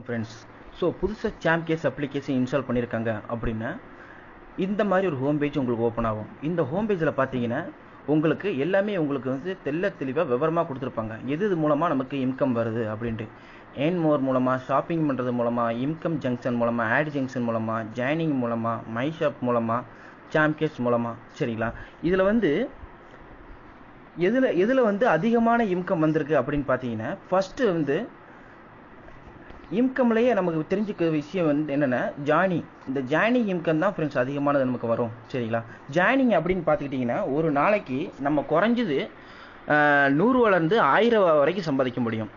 Friends, so புதுசாக சாம்கேஸ் application install பண்ணியிருக்காங்க அப்படின்னா இந்த மாதிரி ஒரு ஹோம் பேஜ் உங்களுக்கு ஓப்பன் ஆகும். இந்த ஹோம் பேஜில் பார்த்தீங்கன்னா உங்களுக்கு எல்லாமே உங்களுக்கு வந்து தெளிவாக விவரமாக கொடுத்துருப்பாங்க. எது மூலமாக நமக்கு இன்கம் வருது அப்படின்ட்டு. ஏர்ன் மோர் மூலமாக, ஷாப்பிங் பண்ணுறது மூலமாக, இன்கம் ஜங்ஷன் மூலமாக, ஆட் ஜங்ஷன் மூலமாக, ஜாயினிங் மூலமாக, மை ஷாப் மூலமாக, சாம்கேஸ் மூலமாக. சரிங்களா? இதில் வந்து எதில் வந்து அதிகமான இன்கம் வந்திருக்கு அப்படின்னு பார்த்தீங்கன்னா, ஃபஸ்ட்டு வந்து இன்கம்லேயே நமக்கு தெரிஞ்சுக்க விஷயம் வந்து என்னென்னா ஜாயினிங். இந்த ஜாயினிங் இன்கம் தான் ஃப்ரெண்ட்ஸ் அதிகமானது நமக்கு வரும். சரிங்களா? ஜாயினிங் அப்படின்னு பார்த்துக்கிட்டிங்கன்னா ஒரு நாளைக்கு நம்ம குறைஞ்சது 100 1000 வரைக்கும் சம்பாதிக்க முடியும்.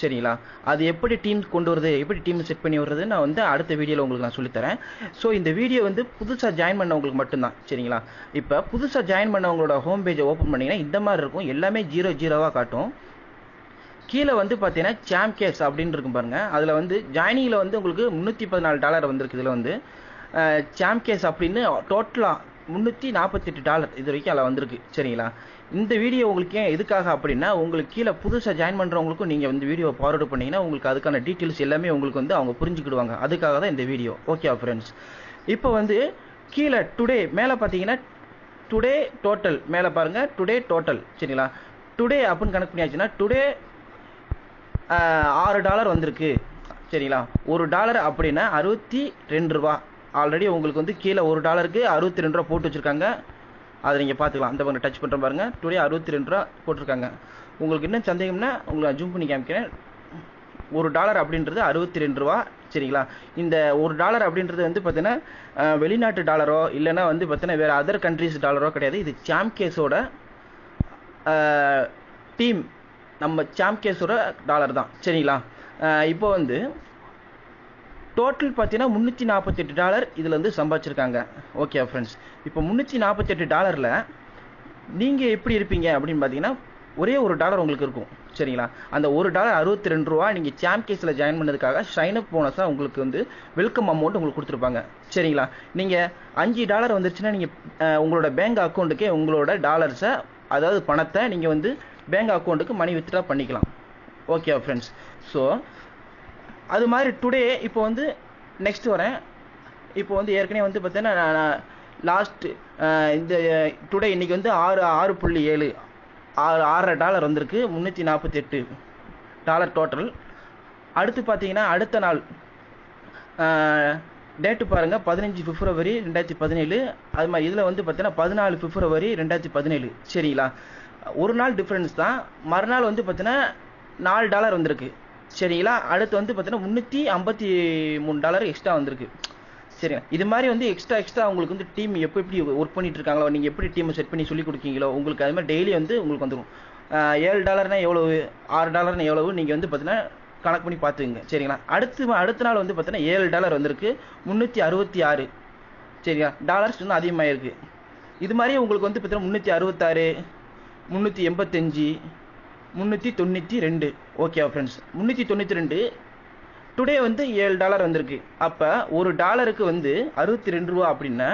சரிங்களா? அது எப்படி டீம் கொண்டு வருது, எப்படி டீம் செட் பண்ணி வர்றது நான் வந்து அடுத்த வீடியோவில் உங்களுக்கு நான் சொல்லித்தரேன். ஸோ இந்த வீடியோ வந்து புதுசாக ஜாயின் பண்ணவங்களுக்கு மட்டும்தான். சரிங்களா? இப்போ புதுசாக ஜாயின் பண்ணவங்களோட ஹோம் பேஜை ஓப்பன் பண்ணிங்கன்னா இந்த மாதிரி இருக்கும். எல்லாமே 0 காட்டும். கீழே வந்து பார்த்தீங்கன்னா சாம்கேஸ் அப்படின்னு இருக்கும் பாருங்கள். அதில் வந்து ஜாயினிங்கில் வந்து உங்களுக்கு $314 வந்திருக்கு. இதில் வந்து சாம்கேஸ் அப்படின்னு டோட்டலாக $348 இது வரைக்கும் அதில் வந்திருக்கு. சரிங்களா? இந்த வீடியோ உங்களுக்கு ஏன் எதுக்காக அப்படின்னா, உங்களுக்கு கீழே புதுசாக ஜாயின் பண்ணுறவங்களுக்கும் நீங்கள் வந்து வீடியோ ஃபார்வர்டு பண்ணிங்கன்னா உங்களுக்கு அதுக்கான டீட்டெயில்ஸ் எல்லாமே உங்களுக்கு வந்து அவங்க புரிஞ்சுக்கிடுவாங்க. அதுக்காக தான் இந்த வீடியோ. ஓகே ஃப்ரெண்ட்ஸ், இப்போ வந்து கீழே டுடே மேலே பார்த்தீங்கன்னா டுடே டோட்டல் மேலே பாருங்கள். Today total. சரிங்களா? டுடே அப்படின்னு கணக்கு பண்ணியாச்சுன்னா டுடே $6 வந்திருக்கு. சரிங்களா? $1 அப்படின்னா ₹62. ஆல்ரெடி உங்களுக்கு வந்து கீழே $1க்கு ₹62 போட்டு வச்சுருக்காங்க. அதை நீங்கள் பார்த்துக்கலாம். அந்த பக்கம் டச் பண்ணுற பாருங்கள். டுடே ₹62 போட்டிருக்காங்க. உங்களுக்கு என்ன சந்தேகம்னா உங்களை ஜூம் பண்ணி காமிக்கிறேன். $1 அப்படின்றது ₹62. சரிங்களா? இந்த $1 அப்படின்றது வந்து பார்த்தீங்கன்னா வெளிநாட்டு டாலரோ இல்லைன்னா வந்து பார்த்தீங்கன்னா வேறு அதர் கண்ட்ரிஸ் டாலரோ கிடையாது. இது சாம்கேஸோட டீம், நம்ம சாம்கேஸோட டாலர் தான். சரிங்களா? இப்போ வந்து டோட்டல் பார்த்தீங்கன்னா $348 இதில் வந்து சம்பாதிச்சிருக்காங்க. ஓகே ஃப்ரெண்ட்ஸ், இப்போ $348 நீங்கள் எப்படி இருப்பீங்க அப்படின்னு பார்த்தீங்கன்னா ஒரே $1 உங்களுக்கு இருக்கும். சரிங்களா? அந்த $1 ₹62 நீங்கள் சாம்கேஸில் ஜாயின் பண்ணதுக்காக ஷைன் அப் போனஸாக உங்களுக்கு வந்து வெல்கம் அமௌண்ட் உங்களுக்கு கொடுத்துருப்பாங்க. சரிங்களா? நீங்கள் $5 வந்துருச்சுன்னா நீங்கள் உங்களோட பேங்க் அக்கௌண்ட்டுக்கே உங்களோட டாலர்ஸை, அதாவது பணத்தை நீங்கள் வந்து பேங்க் அக்கௌண்ட்டுக்கு மணி வித்ட்ரா பண்ணிக்கலாம். ஓகே ஃப்ரெண்ட்ஸ், ஸோ அது மாதிரி டுடே இப்போ வந்து நெக்ஸ்ட் வரேன். இப்போ வந்து ஏற்கனவே வந்து பார்த்தீங்கன்னா லாஸ்ட்டு இந்த டுடே இன்றைக்கி வந்து 6.7 $6.5 வந்திருக்கு. $348 டோட்டல். அடுத்து பார்த்தீங்கன்னா அடுத்த நாள் டேட்டு பாருங்கள், 15 பிப்ரவரி 2017. அது மாதிரி இதில் வந்து பார்த்தீங்கன்னா 14 பிப்ரவரி 2017. சரிங்களா? ஒரு நாள் டிஃப்ரென்ஸ் தான். மறுநாள் வந்து பார்த்தீங்கன்னா $4 வந்திருக்கு. சரிங்களா? அடுத்து வந்து பார்த்தீங்கன்னா $353 எக்ஸ்ட்ரா வந்திருக்கு. சரிங்களா? இது மாதிரி வந்து எக்ஸ்ட்ரா உங்களுக்கு வந்து டீம் எப்படி ஒர்க் பண்ணிட்டு இருக்காங்களோ, நீங்கள் எப்படி டீமை செட் பண்ணி சொல்லி கொடுக்கீங்களோ உங்களுக்கு அது மாதிரி டெய்லி வந்து உங்களுக்கு வந்துடும். $7 எவ்வளவு, $6 எவ்வளவு நீங்கள் வந்து பார்த்தீங்கன்னா கணக்கு பண்ணி பார்த்துக்குங்க. சரிங்களா? அடுத்த நாள் வந்து பார்த்தீங்கன்னா $7 வந்திருக்கு. 366. சரிங்களா? டாலர்ஸ் இன்னும் அதிகமாக இருக்குது. இது மாதிரி உங்களுக்கு வந்து பார்த்தீங்கன்னா 366, 385, 392. ஓகே ஃப்ரெண்ட்ஸ், 392 டுடே வந்து $7 வந்திருக்கு. அப்போ $1 வந்து ₹62 அப்படின்னா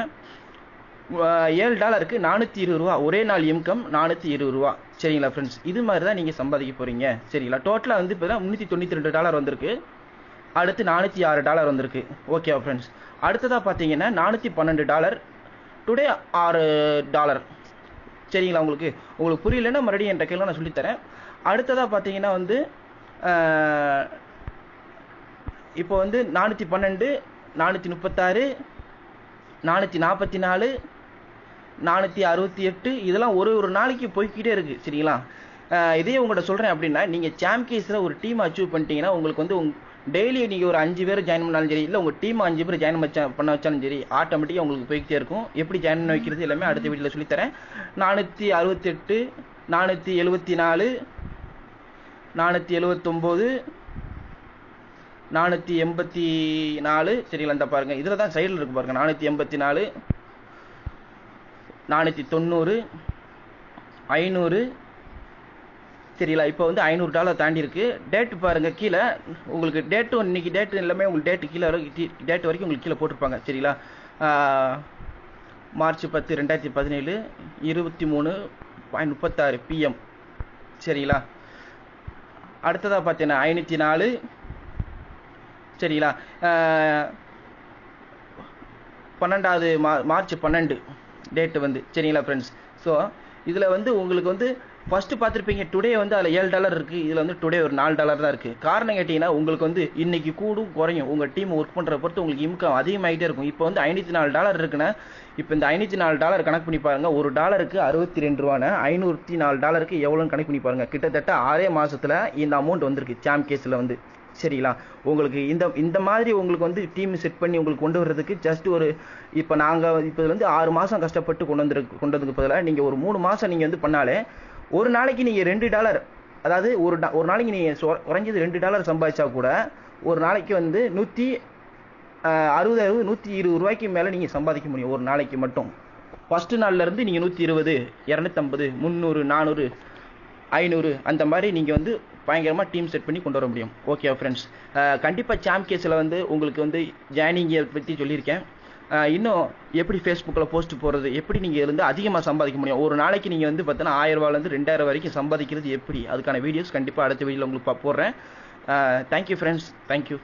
$7க்கு $420. ஒரே நாள் இன்கம் $420. சரிங்களா ஃப்ரெண்ட்ஸ்? இது மாதிரி தான் நீங்கள் சம்பாதிக்க போகிறீங்க. சரிங்களா? டோட்டலாக வந்து இப்போ தான் $392 வந்திருக்கு. அடுத்து $406 வந்திருக்கு. ஓகே ஃப்ரெண்ட்ஸ், அடுத்ததாக பார்த்தீங்கன்னா $412 டுடே $6. சரிங்களா? உங்களுக்கு புரியலன்னா மறுபடியும் என்கிட்ட கேள்வி நான் சொல்லித்தரேன். அடுத்ததாக பார்த்தீங்கன்னா வந்து இப்போ வந்து 412, 436, 444, 468 இதெல்லாம் ஒரு நாளைக்கு போய்கிட்டே இருக்குது. சரிங்களா? இதே உங்கள்கிட்ட சொல்கிறேன் அப்படின்னா, நீங்கள் சாம்கேஸில் ஒரு டீம் அச்சீவ் பண்ணிட்டீங்கன்னா உங்களுக்கு வந்து டெய்லி நீங்கள் ஒரு 5 பேர் ஜாயின் பண்ணாலும் சரி, இல்லை உங்கள் டீம் 5 பேர் ஜாயின் பண்ண வச்சாலும் சரி, ஆட்டோமேட்டிக்காக உங்களுக்கு போய்கிட்டே இருக்கும். எப்படி ஜாயின் பண்ண வைக்கிறது எல்லாமே அடுத்த வீடியோவில் சொல்லித்தரேன். 468, 474, 479, 484. சரிங்களா? இந்த பாருங்கள், இதில் தான் சைடில் இருக்குது பாருங்கள். 484, 490, 500. சரிங்களா? இப்போ வந்து $500 தாண்டி இருக்குது. டேட்டு பாருங்கள் கீழே உங்களுக்கு டேட்டும் இன்றைக்கி டேட்டு எல்லாமே உங்களுக்கு டேட்டு கீழே டேட்டு வரைக்கும் உங்களுக்கு கீழே போட்டிருப்பாங்க. சரிங்களா? March 10, 2017 23:36 PM. சரிங்களா? அடுத்ததாக பார்த்தீங்கன்னா 504, சரிங்களா. 12வது மார்ச் 12 டேட்டு வந்து சரிங்களா ஃப்ரெண்ட்ஸ். ஸோ இதில் வந்து உங்களுக்கு வந்து ஃபஸ்ட்டு பார்த்துருப்பீங்க டுடே வந்து அதில் $7 இருக்குது, இதில் வந்து டுடே ஒரு $4 தான் இருக்குது. காரணம் கேட்டிங்கன்னா உங்களுக்கு வந்து இன்றைக்கி கூடும் குறையும், உங்கள் டீம் ஒர்க் பண்ணுற பொறுத்து உங்களுக்கு இன்கம் அதிகமாகிட்டே இருக்கும். இப்போ வந்து $504 இருக்குன்னா இப்போ இந்த $504 கணக்கு பண்ணி பாருங்கள், ஒரு டாலருக்கு $62 $504 எவ்வளோன்னு கணக்கு பண்ணி பாருங்கள். கிட்டத்தட்ட 6 மாதத்தில் இந்த அமௌண்ட் வந்திருக்கு சாம் கேஸில் வந்து சரிங்களா. உங்களுக்கு இந்த மாதிரி உங்களுக்கு வந்து டீம் செட் பண்ணி உங்களுக்கு கொண்டு வர்றதுக்கு ஜஸ்ட் ஒரு இப்போ நாங்கள் இப்போ வந்து 6 மாதம் கஷ்டப்பட்டு கொண்டதுக்கு பதிலாக நீங்கள் ஒரு 3 மாதம் நீங்கள் வந்து பண்ணாலே ஒரு நாளைக்கு நீங்கள் $2, அதாவது ஒரு நாளைக்கு நீங்கள் குறைஞ்சது $2 சம்பாதிச்சா கூட ஒரு நாளைக்கு வந்து 160 120 மேலே நீங்கள் சம்பாதிக்க முடியும் ஒரு நாளைக்கு மட்டும். ஃபஸ்ட்டு நாள்லேருந்து நீங்கள் 120 250 300 400 500 அந்த மாதிரி நீங்கள் வந்து பயங்கரமாக டீம் செட் பண்ணி கொண்டு வர முடியும். ஓகே ஃப்ரெண்ட்ஸ், கண்டிப்பாக சாம் கேஸில் வந்து உங்களுக்கு வந்து ஜாயினிங்கை பற்றி சொல்லியிருக்கேன். இன்னும் எப்படி ஃபேஸ்புக்கில் போஸ்ட் போடுறது, எப்படி நீங்கள் இருந்து அதிகமாக சம்பாதிக்க முடியும், ஒரு நாளைக்கு நீங்கள் வந்து பார்த்தீங்கன்னா $1000 $2000 வரைக்கும் சம்பாதிக்கிறது எப்படி, அதுக்கான வீடியோஸ் கண்டிப்பாக அடுத்த வீடியோவில் உங்களுக்கு போடுறேன். Thank you friends, thank you.